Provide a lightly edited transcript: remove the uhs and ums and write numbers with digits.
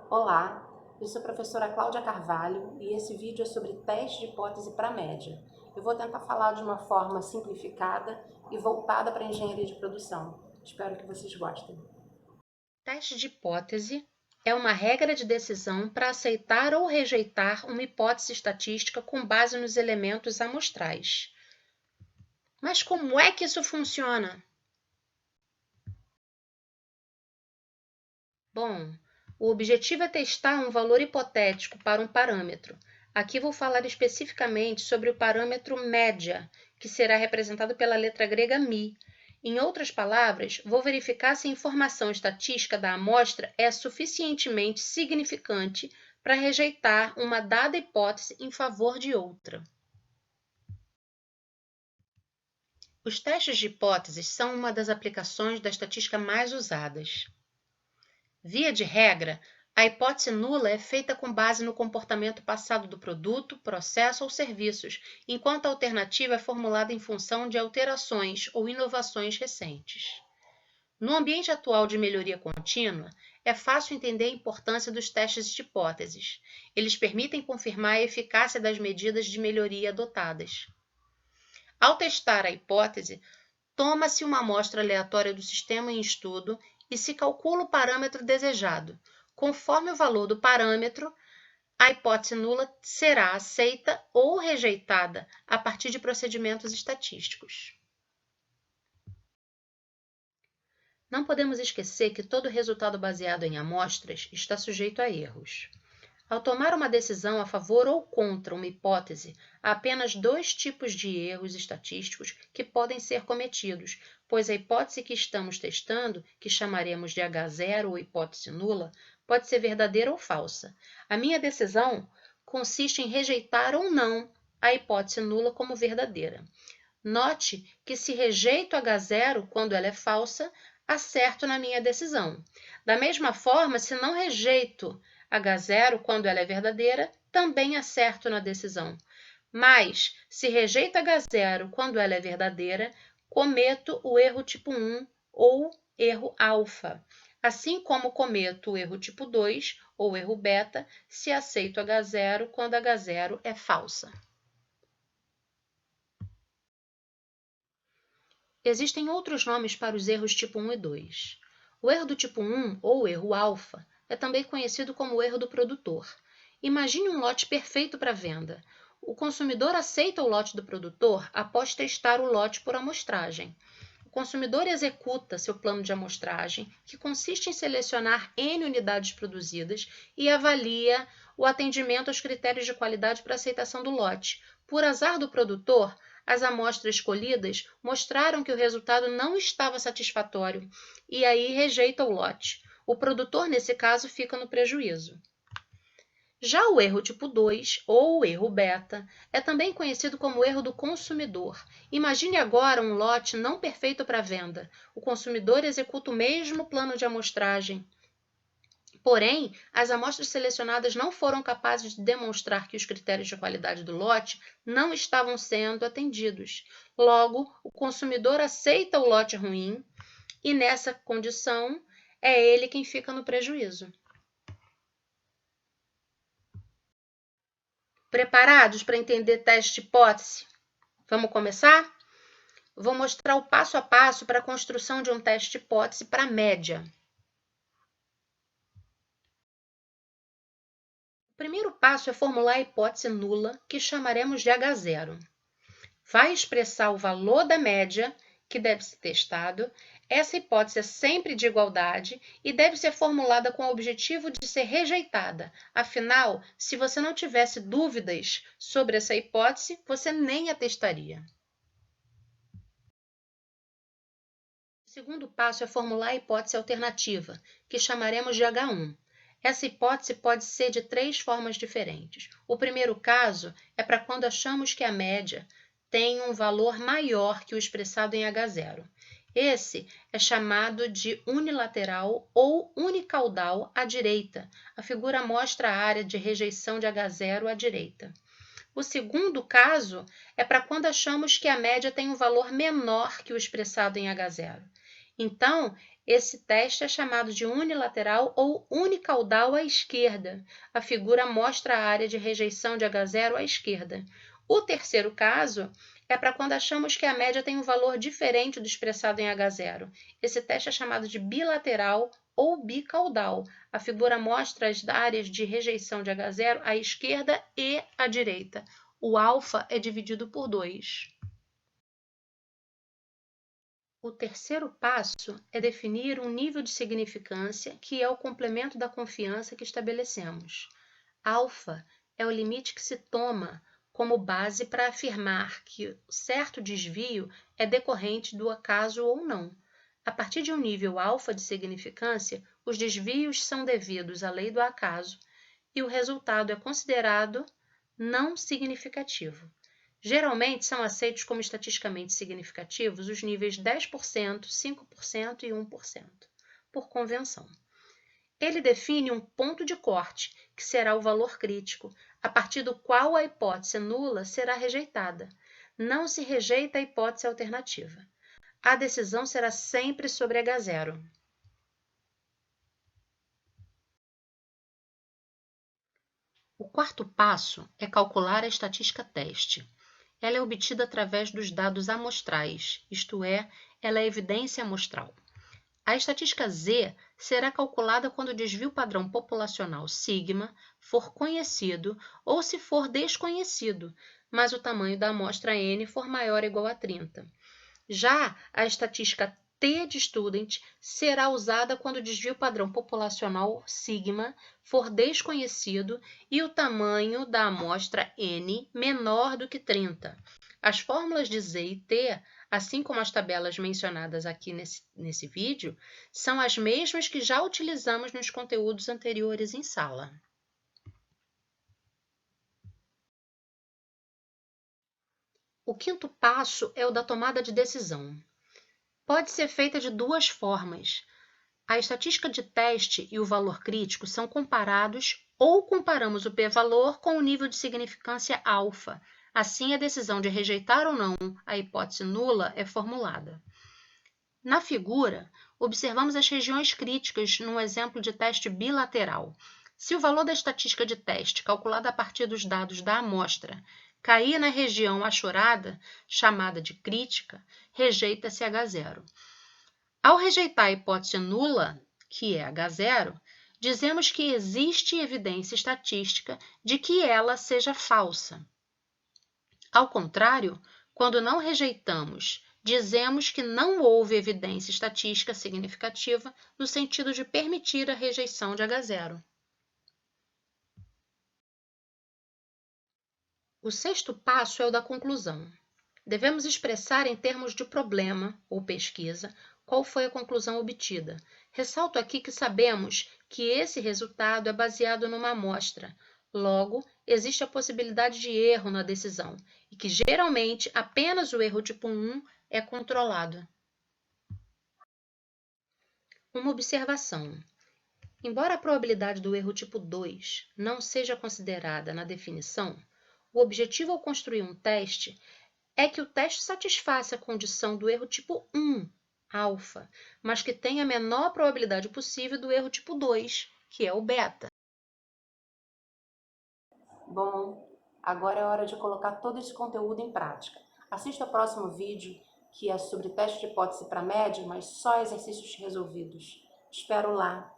Olá, eu sou a professora Cláudia Carvalho e esse vídeo é sobre teste de hipótese para média. Eu vou tentar falar de uma forma simplificada e voltada para a engenharia de produção. Espero que vocês gostem. Teste de hipótese é uma regra de decisão para aceitar ou rejeitar uma hipótese estatística com base nos elementos amostrais. Mas como é que isso funciona? Bom, o objetivo é testar um valor hipotético para um parâmetro. Aqui vou falar especificamente sobre o parâmetro média, que será representado pela letra grega μ. Em outras palavras, vou verificar se a informação estatística da amostra é suficientemente significante para rejeitar uma dada hipótese em favor de outra. Os testes de hipóteses são uma das aplicações da estatística mais usadas. Via de regra, a hipótese nula é feita com base no comportamento passado do produto, processo ou serviços, enquanto a alternativa é formulada em função de alterações ou inovações recentes. No ambiente atual de melhoria contínua, é fácil entender a importância dos testes de hipóteses. Eles permitem confirmar a eficácia das medidas de melhoria adotadas. Ao testar a hipótese, toma-se uma amostra aleatória do sistema em estudo e se calcula o parâmetro desejado. Conforme o valor do parâmetro, a hipótese nula será aceita ou rejeitada a partir de procedimentos estatísticos. Não podemos esquecer que todo resultado baseado em amostras está sujeito a erros. Ao tomar uma decisão a favor ou contra uma hipótese, há apenas dois tipos de erros estatísticos que podem ser cometidos, pois a hipótese que estamos testando, que chamaremos de H0 ou hipótese nula, pode ser verdadeira ou falsa. A minha decisão consiste em rejeitar ou não a hipótese nula como verdadeira. Note que se rejeito H0 quando ela é falsa, acerto na minha decisão. Da mesma forma, se não rejeito H0 quando ela é verdadeira, também acerto na decisão. Mas, se rejeito H0 quando ela é verdadeira, cometo o erro tipo 1 ou erro alfa, assim como cometo o erro tipo 2 ou erro beta se aceito H0 quando H0 é falsa. Existem outros nomes para os erros tipo 1 e 2. O erro do tipo 1, ou erro alfa, é também conhecido como o erro do produtor. Imagine um lote perfeito para venda. O consumidor aceita o lote do produtor após testar o lote por amostragem. O consumidor executa seu plano de amostragem, que consiste em selecionar N unidades produzidas e avalia o atendimento aos critérios de qualidade para aceitação do lote. Por azar do produtor, as amostras escolhidas mostraram que o resultado não estava satisfatório e aí rejeita o lote. O produtor, nesse caso, fica no prejuízo. Já o erro tipo 2, ou erro beta, é também conhecido como erro do consumidor. Imagine agora um lote não perfeito para venda. O consumidor executa o mesmo plano de amostragem. Porém, as amostras selecionadas não foram capazes de demonstrar que os critérios de qualidade do lote não estavam sendo atendidos. Logo, o consumidor aceita o lote ruim e, nessa condição, é ele quem fica no prejuízo. Preparados para entender teste de hipótese? Vamos começar? Vou mostrar o passo a passo para a construção de um teste de hipótese para média. O primeiro passo é formular a hipótese nula, que chamaremos de H0. Vai expressar o valor da média que deve ser testado. Essa hipótese é sempre de igualdade e deve ser formulada com o objetivo de ser rejeitada. Afinal, se você não tivesse dúvidas sobre essa hipótese, você nem a testaria. O segundo passo é formular a hipótese alternativa, que chamaremos de H1. Essa hipótese pode ser de três formas diferentes. O primeiro caso é para quando achamos que a média tem um valor maior que o expressado em H0. Esse é chamado de unilateral ou unicaudal à direita. A figura mostra a área de rejeição de H0 à direita. O segundo caso é para quando achamos que a média tem um valor menor que o expressado em H0. Então, esse teste é chamado de unilateral ou unicaudal à esquerda. A figura mostra a área de rejeição de H0 à esquerda. O terceiro caso é para quando achamos que a média tem um valor diferente do expressado em H0. Esse teste é chamado de bilateral ou bicaudal. A figura mostra as áreas de rejeição de H0 à esquerda e à direita. O alfa é dividido por 2. O terceiro passo é definir um nível de significância que é o complemento da confiança que estabelecemos. Alfa é o limite que se toma como base para afirmar que certo desvio é decorrente do acaso ou não. A partir de um nível alfa de significância, os desvios são devidos à lei do acaso e o resultado é considerado não significativo. Geralmente são aceitos como estatisticamente significativos os níveis 10%, 5% e 1%, por convenção. Ele define um ponto de corte, que será o valor crítico, a partir do qual a hipótese nula será rejeitada. Não se rejeita a hipótese alternativa. A decisão será sempre sobre H0. O quarto passo é calcular a estatística teste. Ela é obtida através dos dados amostrais, isto é, ela é evidência amostral. A estatística Z será calculada quando o desvio padrão populacional sigma for conhecido ou se for desconhecido, mas o tamanho da amostra N for maior ou igual a 30. Já a estatística T de student será usada quando o desvio padrão populacional sigma for desconhecido e o tamanho da amostra N menor do que 30. As fórmulas de Z e T, assim como as tabelas mencionadas aqui nesse vídeo, são as mesmas que já utilizamos nos conteúdos anteriores em sala. O quinto passo é o da tomada de decisão. Pode ser feita de duas formas. A estatística de teste e o valor crítico são comparados ou comparamos o p-valor com o nível de significância alfa. Assim, a decisão de rejeitar ou não a hipótese nula é formulada. Na figura, observamos as regiões críticas num exemplo de teste bilateral. Se o valor da estatística de teste, calculada a partir dos dados da amostra, cair na região achorada, chamada de crítica, rejeita-se H0. Ao rejeitar a hipótese nula, que é H0, dizemos que existe evidência estatística de que ela seja falsa. Ao contrário, quando não rejeitamos, dizemos que não houve evidência estatística significativa no sentido de permitir a rejeição de H0. O sexto passo é o da conclusão. Devemos expressar em termos de problema ou pesquisa qual foi a conclusão obtida. Ressalto aqui que sabemos que esse resultado é baseado numa amostra. Logo, existe a possibilidade de erro na decisão e que geralmente apenas o erro tipo 1 é controlado. Uma observação. Embora a probabilidade do erro tipo 2 não seja considerada na definição, o objetivo ao construir um teste é que o teste satisfaça a condição do erro tipo 1, alfa, mas que tenha a menor probabilidade possível do erro tipo 2, que é o beta. Bom, agora é hora de colocar todo esse conteúdo em prática. Assista ao próximo vídeo, que é sobre teste de hipótese para média, mas só exercícios resolvidos. Espero lá!